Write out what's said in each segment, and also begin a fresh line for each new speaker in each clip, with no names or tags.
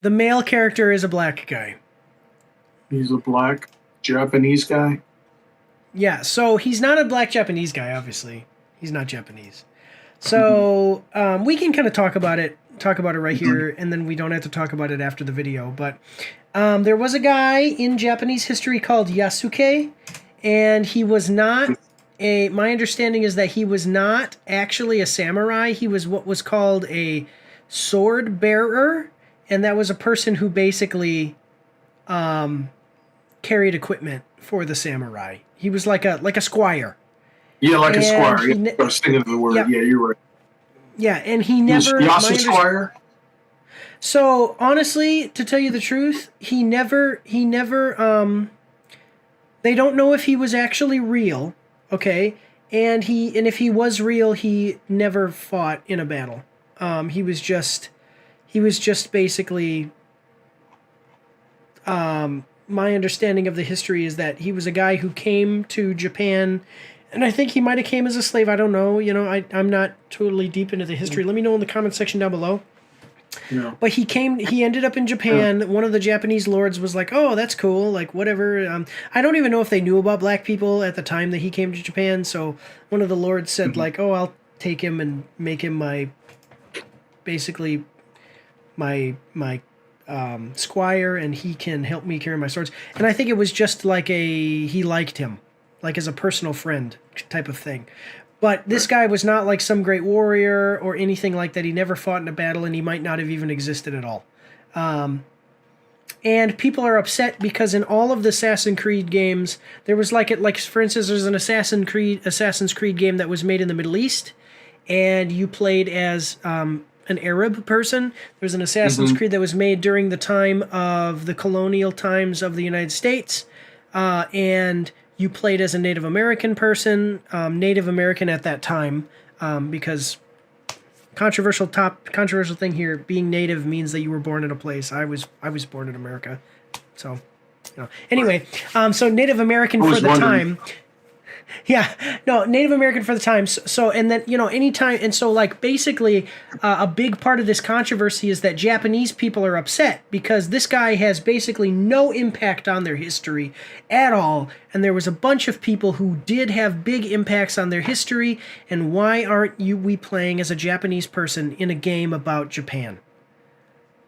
The male character is a black guy.
He's a black Japanese guy.
Yeah, so he's not a black Japanese guy, obviously. He's not Japanese.
Mhm.
So we can kind of talk about it right
Mhm.
here, and then we don't have to talk about it after the video. But there was a guy in Japanese history called Yasuke, and he was not a. My understanding is that he was not actually a samurai. He was what was called a sword bearer, and that was a person who basically carried equipment for the samurai. He was like a squire,
Yeah, like a
and
squire. Yeah, I was thinking of the word.
yeah,
Yeah, you're right.
yeah, and he
He was
never.
Yasu Squire.
So honestly, to tell you the truth, he never they don't know if he was actually real, okay? And if he was real, he never fought in a battle. He was just basically my understanding of the history is that he was a guy who came to Japan, and I think he might have came as a slave. I don't know. I'm not totally deep into the history. Let me know in the comment section down below.
Yeah.
But he ended up in
Yeah.
Japan. One of the Japanese lords was like, "Oh, that's cool. Like whatever." I don't even know if they knew about black people at the time that he came to Japan. So one of the lords said
Mhm.
like, "Oh, I'll take him and make him basically my squire, and he can help me carry my swords." And I think it was just like he liked him, like as a personal friend type of thing. But this
Right.
guy was not like some great warrior or anything like that. He never fought in a battle, and he might not have even existed at all. And people are upset because in all of the Assassin's Creed games, there was like for instance, there's an Assassin's Creed game that was made in the Middle East, and you played as an Arab person. There's an Assassin's
Mhm.
Creed that was made during the time of the colonial times of the United States, and you played as a Native American person, Native American at that time, because controversial thing here. Being Native means that you were born in a place. I was born in America, so
Right.
Anyway, so Native American
I
for
was
the
wondering.
time. Yeah, no, Native American for the time. So and then anytime, and so like basically, a big part of this controversy is that Japanese people are upset because this guy has basically no impact on their history at all, and there was a bunch of people who did have big impacts on their history. And why aren't we playing as a Japanese person in a game about Japan?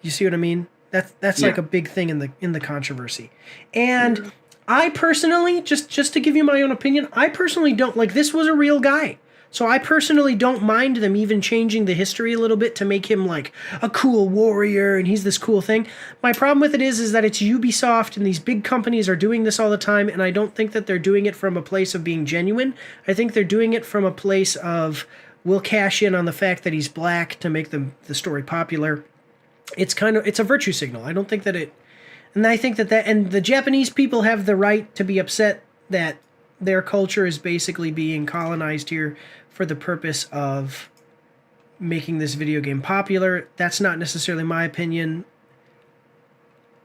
You see what I mean? That's like
Yeah.
a big thing in the controversy. And
Yeah.
I personally, just to give you my own opinion, I personally don't like this was a real guy. So I personally don't mind them even changing the history a little bit to make him like a cool warrior and he's this cool thing. My problem with it is that it's Ubisoft and these big companies are doing this all the time, and I don't think that they're doing it from a place of being genuine. I think they're doing it from a place of we'll cash in on the fact that he's black to make the story popular. It's a virtue signal. I don't think that it, and I think and the Japanese people have the right to be upset that their culture is basically being colonized here for the purpose of making this video game popular. That's not necessarily my opinion.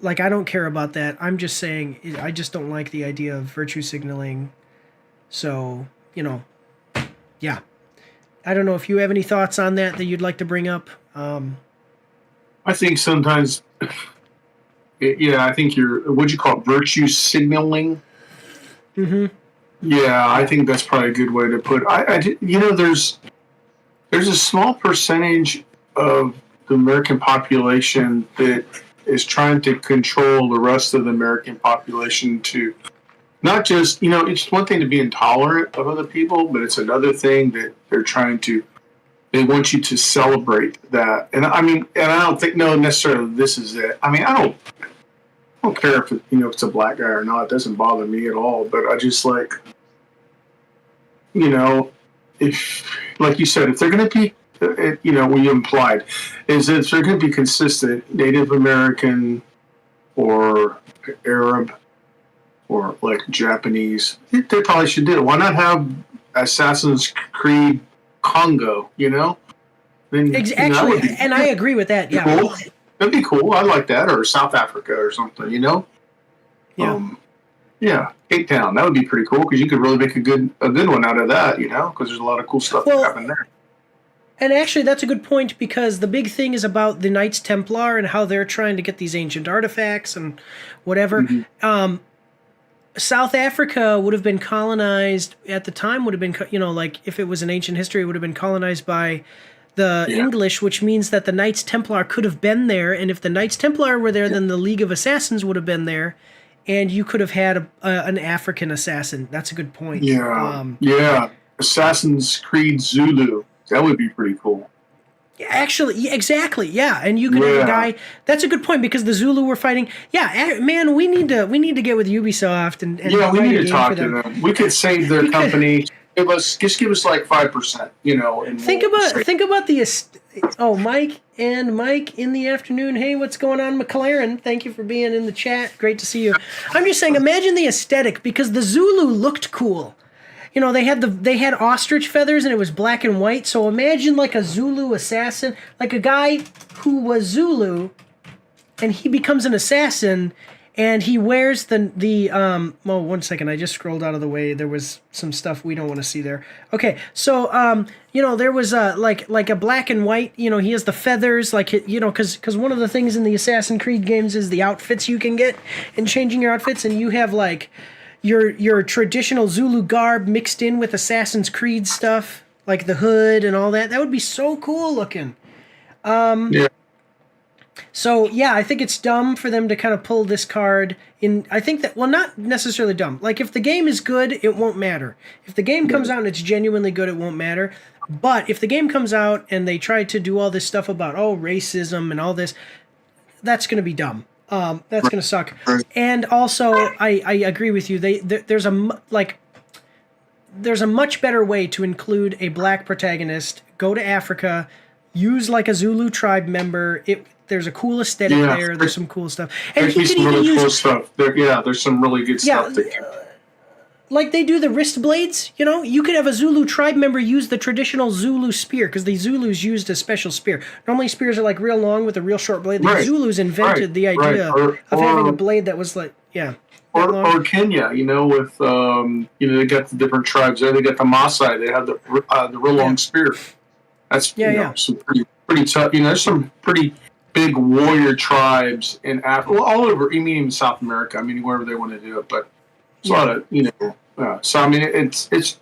Like, I don't care about that. I'm just saying I just don't like the idea of virtue signaling. So, yeah. I don't know if you have any thoughts on that you'd like to bring up.
I think sometimes. Yeah, I think you're. What'd you call it? Virtue signaling.
Mm-hmm.
Yeah, I think that's probably a good way to put. There's a small percentage of the American population that is trying to control the rest of the American population to not just, it's one thing to be intolerant of other people, but it's another thing that they want you to celebrate that. And I mean, and I don't think, no, necessarily this is it. I mean, I don't care if if it's a black guy or not. It doesn't bother me at all. But I just like, you know, if, like you said, if they're going to be, what you implied is that if they're going to be consistent, Native American or Arab or like Japanese, they probably should do it. Why not have Assassin's Creed Congo? Then that
Actually,
would be
and I agree with that. Yeah,
cool. That'd be cool. I like that, or South Africa or something.
yeah.
Um, yeah, Cape Town. That would be pretty cool because you could really make a good one out of that. Because there's a lot of cool stuff that
Well,
happened there.
And actually, that's a good point because the big thing is about the Knights Templar and how they're trying to get these ancient artifacts and whatever. South Africa would have been colonized at the time, would have been, like if it was an ancient history, it would have been colonized by the English, which means that the Knights Templar could have been there. And if the Knights Templar were there, then the League of Assassins would have been there. And you could have had an African assassin. That's a good point.
Yeah. Assassin's Creed Zulu. That would be pretty cool.
Actually, exactly. Yeah, and you could have a guy. That's a good point because the Zulu were fighting. Yeah, man, we need to get with Ubisoft and
we need to talk to them. We could save their company. Give us like 5%. And
think about the. Mike in the afternoon. Hey, what's going on, McLaren? Thank you for being in the chat. Great to see you. I'm just saying, imagine the aesthetic because the Zulu looked cool. They had ostrich feathers and it was black and white. So imagine like a Zulu assassin, like a guy who was Zulu, and he becomes an assassin, and he wears one second, I just scrolled out of the way. There was some stuff we don't want to see there. Okay, so there was like a black and white. He has the feathers, because one of the things in the Assassin's Creed games is the outfits you can get and changing your outfits, and you have like your traditional Zulu garb mixed in with Assassin's Creed stuff, like the hood and all that. That would be so cool looking. So, I think it's dumb for them to kind of pull this card in. I think that, not necessarily dumb. Like, if the game is good, it won't matter. If the game comes out and it's genuinely good, it won't matter. But if the game comes out and they try to do all this stuff about, racism and all this, that's going to be dumb. That's going to suck. And also, I agree with you. There's a much better way to include a black protagonist. Go to Africa, use like a Zulu tribe member. There's a cool aesthetic there. There's some cool stuff. And
he could even use cool stuff. There's some really good stuff.
Like they do the wrist blades, you could have a Zulu tribe member use the traditional Zulu spear because the Zulus used a special spear. Normally spears are like real long with a real short blade. The Zulus invented the idea of having a blade that was like,
or Kenya, with they got the different tribes there. They got the Maasai. They have the real long spear. That's some pretty tough. There's some pretty big warrior tribes in Africa. Well, all over. Even South America. Wherever they want to do it, but. It's a lot of, so it's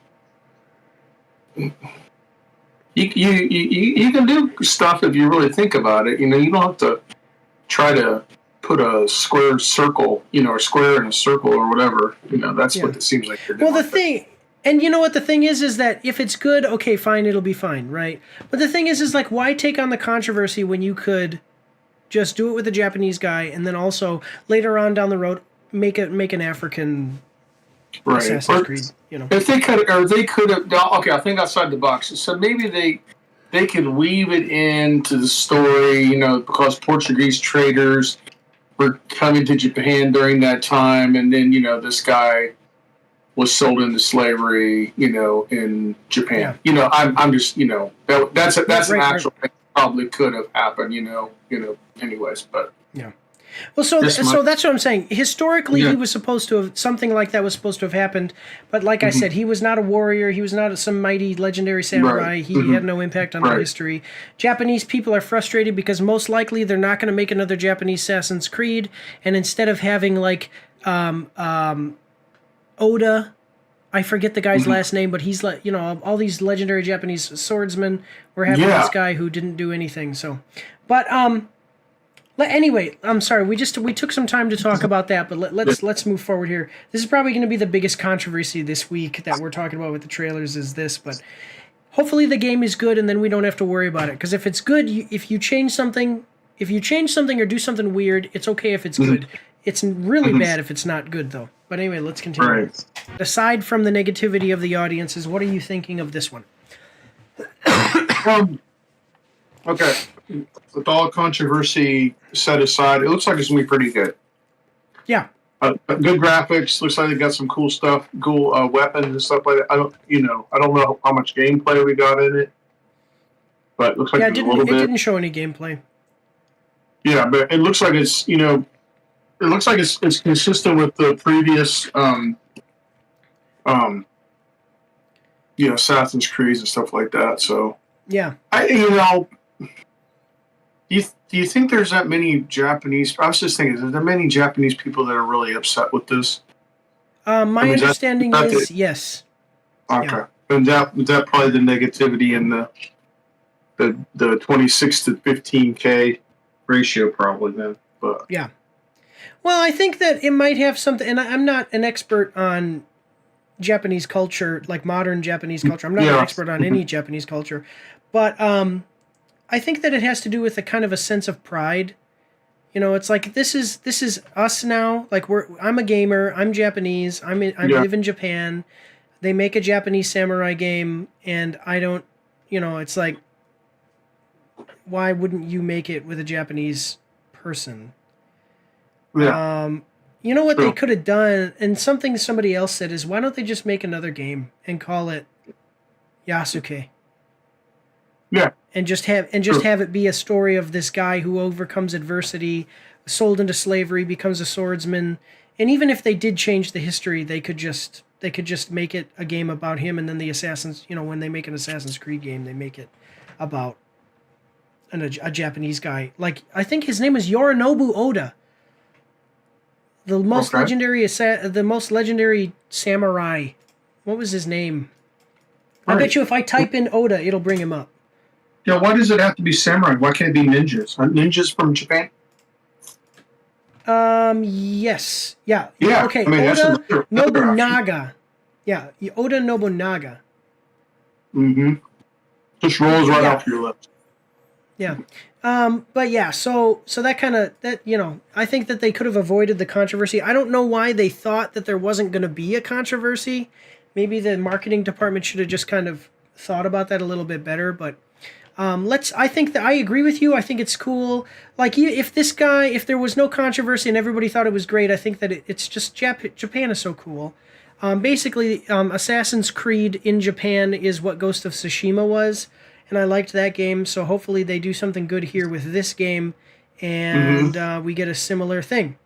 you can do stuff if you really think about it. You don't have to try to put a square circle, or square in a circle or whatever. That's what it seems like they're doing.
Well, the thing, and you know what the thing is that if it's good, okay, fine, it'll be fine, right? But the thing is like, why take on the controversy when you could just do it with a Japanese guy and then also later on down the road make an African.
Right.
Assassin's Creed,
If they could have. Okay, I think outside the box. So maybe they could weave it into the story, because Portuguese traders were coming to Japan during that time, and then this guy was sold into slavery, in Japan. I'm just that's an actual thing that probably could have happened, anyways, but.
Yeah. Well, so that's what I'm saying. Historically, he was supposed to have something like that was supposed to have happened, but like I said, he was not a warrior. He was not some mighty legendary samurai.
Right.
He had no impact on history. Japanese people are frustrated because most likely they're not going to make another Japanese Assassin's Creed, and instead of having like Oda, I forget the guy's last name, but he's like all these legendary Japanese swordsmen. We're having this guy who didn't do anything. So, but anyway, I'm sorry. We took some time to talk about that, but let's move forward here. This is probably going to be the biggest controversy this week that we're talking about with the trailers is this, but hopefully the game is good and then we don't have to worry about it. Because if it's good, if you change something or do something weird, it's okay if it's good. It's really bad if it's not good though. But anyway, let's continue.
Right.
Aside from the negativity of the audiences, what are you thinking of this one?
Okay. With all controversy set aside, it looks like it's going to be pretty good.
Yeah.
Good graphics. Looks like they got some cool stuff, cool weapons and stuff like that. I don't know how much gameplay we got in it, but it looks like
it
a little bit.
It didn't show any gameplay.
Yeah, but it looks like it's it's consistent with the previous Assassin's Creed and stuff like that. So
Yeah.
Do you think there's that many Japanese? I was just thinking, is there many Japanese people that are really upset with this?
My understanding is
the,
yes.
okay, yeah. And that probably the negativity in the 26 to 15K ratio probably then, but
yeah. Well, I think that it might have something, and I'm not an expert on Japanese culture, like modern Japanese culture. I'm not an expert on any Japanese culture, but I think that it has to do with a kind of a sense of pride. You know, it's like this is us now. Like I'm a gamer. I'm Japanese. I live in Japan. They make a Japanese samurai game, and I don't. You know, it's like, why wouldn't you make it with a Japanese person?
Yeah.
You know what they could have done, and something somebody else said is, why don't they just make another game and call it Yasuke?
Yeah.
And just have it be a story of this guy who overcomes adversity, sold into slavery, becomes a swordsman, and even if they did change the history, they could just make it a game about him, and then the assassins. You know, when they make an Assassin's Creed game, they make it about a Japanese guy. Like, I think his name is Yorinobu Oda. The most legendary samurai. What was his name? Right. I bet you if I type in Oda, it'll bring him up.
Yeah, why does it have to be samurai? Why can't it be ninjas? Aren't ninjas from Japan?
Yes. Yeah.
Yeah.
Okay.
I mean,
Oda Nobunaga. Yeah. Oda Nobunaga.
Mm-hmm. Just rolls right off your lips.
Yeah. But yeah, so that kind of, you know, I think that they could have avoided the controversy. I don't know why they thought that there wasn't going to be a controversy. Maybe the marketing department should have just kind of thought about that a little bit better, but I think that I agree with you. I think it's cool. Like, if there was no controversy and everybody thought it was great, I think that it's just Japan is so cool. Basically, Assassin's Creed in Japan is what Ghost of Tsushima was. And I liked that game, so hopefully they do something good here with this game, and we get a similar thing.